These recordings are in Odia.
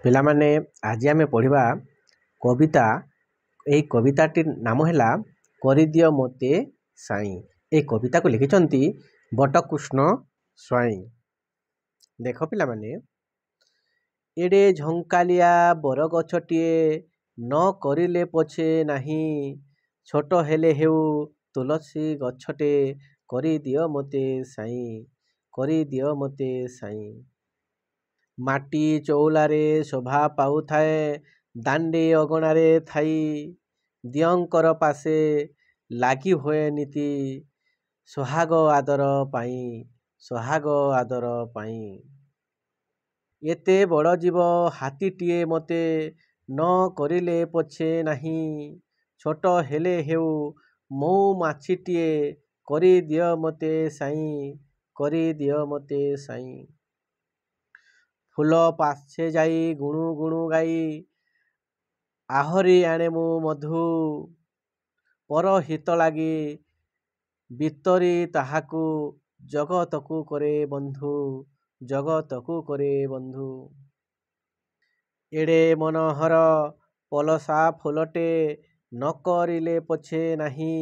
ପିଲାମାନେ ଆଜି ଆମେ ପଢ଼ିବା କବିତା। ଏହି କବିତାଟିର ନାମ ହେଲା କରିଦିଅ ମୋତେ ସାଇଁ। ଏହି କବିତାକୁ ଲେଖିଛନ୍ତି ବଟକୃଷ୍ଣ ସ୍ୱାଇଁ। ଦେଖ ପିଲାମାନେ, ଏଡ଼େ ଝଙ୍କାଳିଆ ବରଗଛଟିଏ ନ କରିଲେ ପଛେ ନାହିଁ, ଛୋଟ ହେଲେ ହେଉ ତୁଳସୀ ଗଛଟେ କରିଦିଅ ମୋତେ ସାଇଁ, କରିଦିଅ ମୋତେ ସାଇଁ। ମାଟି ଚଉଲାରେ ଶୋଭା ପାଉଥାଏ, ଦାଣ୍ଡେ ଅଗଣାରେ ଥାଇ, ଦିଅଁଙ୍କର ପାଶେ ଲାଗି ହୁଏ ନିତି, ସୋହାଗ ଆଦର ପାଇଁ, ସୋହାଗ ଆଦର ପାଇଁ। ଏତେ ବଡ଼ ଜୀବ ହାତୀଟିଏ ମୋତେ ନ କରିଲେ ପଛେ ନାହିଁ, ଛୋଟ ହେଲେ ହେଉ ମହୁମାଛିଟିଏ କରିଦିଅ ମୋତେ ସାଇଁ, କରିଦିଅ ମୋତେ ସାଇଁ। ଫୁଲ ପାଶେ ଯାଇ ଗୁଣୁ ଗୁଣୁ ଗାଇ, ଆହୁରି ଆଣେ ମୁଁ ମଧୁ, ପରହିତ ଲାଗି ଭିତରି ତାହାକୁ ଜଗତକୁ କରେ ବନ୍ଧୁ, ଜଗତକୁ କରେ ବନ୍ଧୁ। ଏଡ଼େ ମନୋହର ପଲସା ଫୁଲଟେ ନ କରିଲେ ପଛେ ନାହିଁ,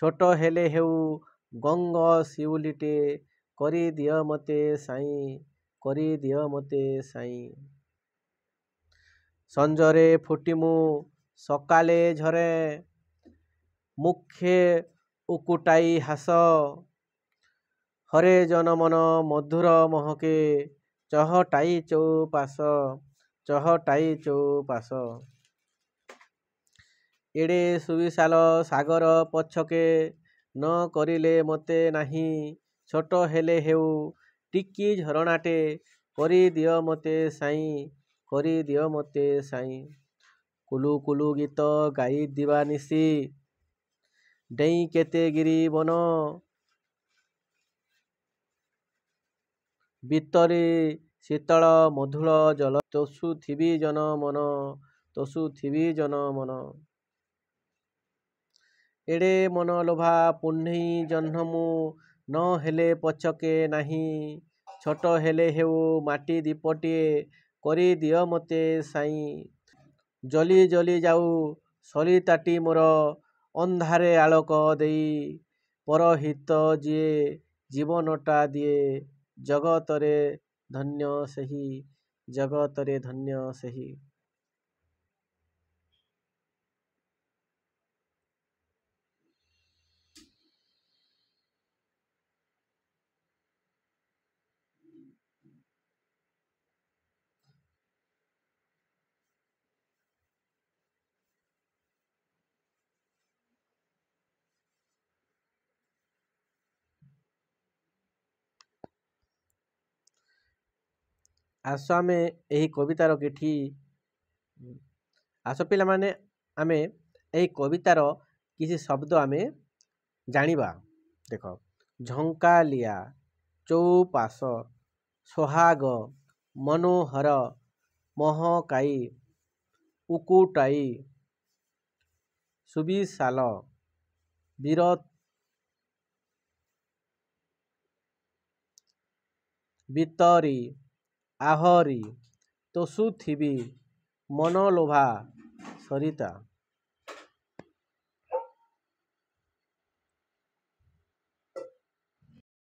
ଛୋଟ ହେଲେ ହେଉ ଗଙ୍ଗ ଶିଉଳିଟେ କରିଦିଅ ମୋତେ ସାଇଁ, କରିଦିଅ ମୋତେ ସାଇଁ। ସଞ୍ଜରେ ଫୁଟି ମୁଁ ସକାଳେ ଝରେ, ମୁଖେ ଉକୁଟାଇ ହାସ, ହରେ ଜନମନ ମଧୁର ମହକେ, ଚହଟାଇ ଚଉପାଶ, ଚହଟାଇ ଚଉପାଶ। ଏଡ଼େ ସୁବିଶାଳ ସାଗର ପଛକେ ନ କରିଲେ ମୋତେ ନାହିଁ, ଛୋଟ ହେଲେ ହେଉ ଟିକି ଝରଣାଟେ କରିଦିଅ ମୋତେ ସାଇଁ, କରିଦିଅ ମୋତେ ସାଇଁ। କୁଲୁ କୁଲୁ ଗୀତ ଗାଇ ଦିବାନିଶି, ଡେଇଁ କେତେ ଗିରି ବନ, ଭିତରି ଶୀତଳ ମଧୁର ଜଳ, ତୋଷୁଥିବି ଜନ ମନ, ତୋଷୁଥିବି ଜନ ମନ। ଏଡ଼େ ମନଲୋଭା ପୁହ୍ନେଇ ଜହ୍ନ ମୁଁ ନ ହେଲେ ପଛକେ ନାହିଁ, ଛୋଟ ହେଲେ ହେଉ ମାଟି ଦୀପଟିଏ କରିଦିଅ ମୋତେ ସାଇଁ। ଜଳି ଜଳି ଯାଉ ସଳିତାଟି ମୋର ଅନ୍ଧାରେ ଆଲୋକ ଦେଇ, ପରହିତ ଯିଏ ଜୀବନଟା ଦିଏ, ଜଗତରେ ଧନ୍ୟ ସେହି, ଜଗତରେ ଧନ୍ୟ ସେହି। ଆସ ଆମେ ଏହି କବିତାର କିଛି ଆସ ପିଲାମାନେ ଆମେ ଏହି କବିତାର କିଛି ଶବ୍ଦ ଆମେ ଜାଣିବା। ଦେଖ, ଝଙ୍କାଳିଆ, ଚଉପାଶ, ସୋହାଗ, ମନୋହର, ମହକାଇ, ଉକୁଟାଇ, ସୁବିଶାଳ, ଭିତରି, ଆହରି, ତୋଷୁଥିବି, ମନଲୋଭା, ସରିତା।